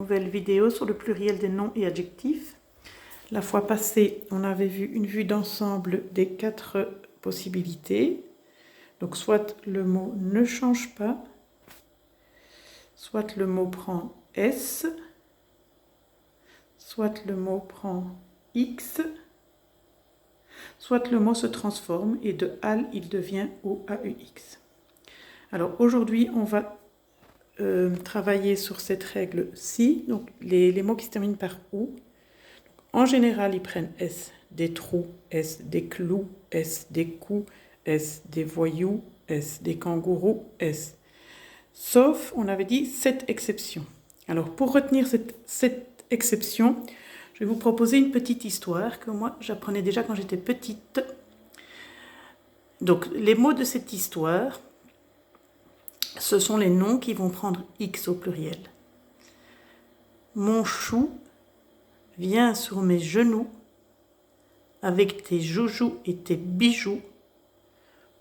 Nouvelle vidéo sur le pluriel des noms et adjectifs. La fois passée, on avait vu une vue d'ensemble des 4 possibilités. Donc soit le mot ne change pas, soit le mot prend S, soit le mot prend X, soit le mot se transforme et de AL il devient OAUX. Alors aujourd'hui, on va travailler sur cette règle-ci, donc les mots qui se terminent par OU. En général, ils prennent S des trous, S des clous, S des coups, S des voyous, S des kangourous, S. Sauf, on avait dit, 7 exceptions. Alors, pour retenir cette exception, je vais vous proposer une petite histoire que moi, j'apprenais déjà quand j'étais petite. Donc, les mots de cette histoire, ce sont les noms qui vont prendre X au pluriel. Mon chou vient sur mes genoux avec tes joujoux et tes bijoux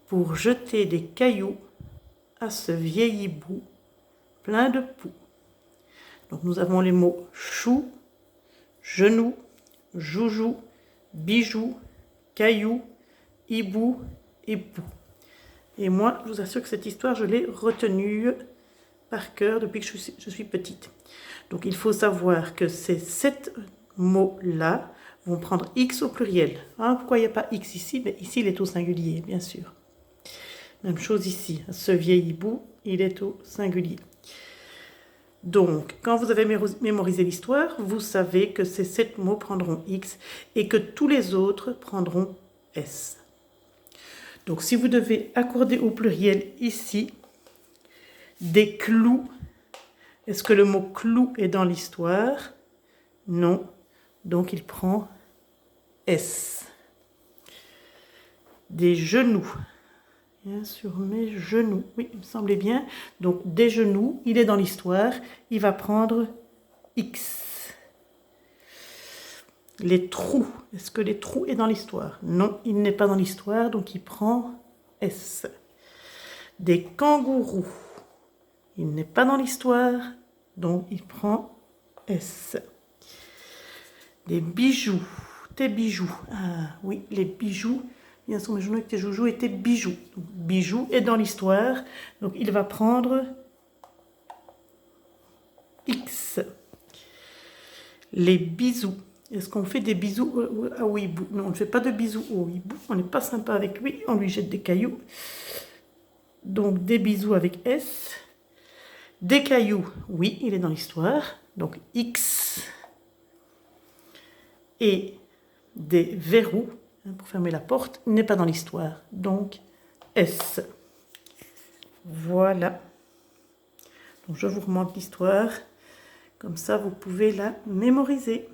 pour jeter des cailloux à ce vieil hibou plein de poux. Donc nous avons les mots chou, genou, joujou, bijoux, caillou, hibou et poux. Et moi, je vous assure que cette histoire, je l'ai retenue par cœur depuis que je suis petite. Donc il faut savoir que ces 7 mots-là vont prendre X au pluriel. Hein, pourquoi il n'y a pas X ici? Mais ici, il est au singulier, bien sûr. Même chose ici. Ce vieil hibou, il est au singulier. Donc, quand vous avez mémorisé l'histoire, vous savez que ces 7 mots prendront X et que tous les autres prendront S. Donc, si vous devez accorder au pluriel ici des clous, est-ce que le mot clou est dans l'histoire? Non. Donc, il prend S. Des genoux. Bien sur mes genoux. Oui, il me semblait bien. Donc, des genoux, il est dans l'histoire. Il va prendre X. Les trous. Est-ce que les trous est dans l'histoire? Non, il n'est pas dans l'histoire. Donc, il prend S. Des kangourous. Il n'est pas dans l'histoire. Donc, il prend S. Des bijoux. Tes bijoux. Ah oui, les bijoux. Bien sur mes genoux avec tes joujoux et tes bijoux. Donc, bijoux est dans l'histoire. Donc, il va prendre X. Les bisous. Est-ce qu'on fait des bisous au hibou? Non, on ne fait pas de bisous au hibou. On n'est pas sympa avec lui. On lui jette des cailloux. Donc, des bisous avec S. Des cailloux. Oui, il est dans l'histoire. Donc, X. Et des verrous pour fermer la porte n'est pas dans l'histoire. Donc, S. Voilà. Donc, je vous remonte l'histoire. Comme ça, vous pouvez la mémoriser.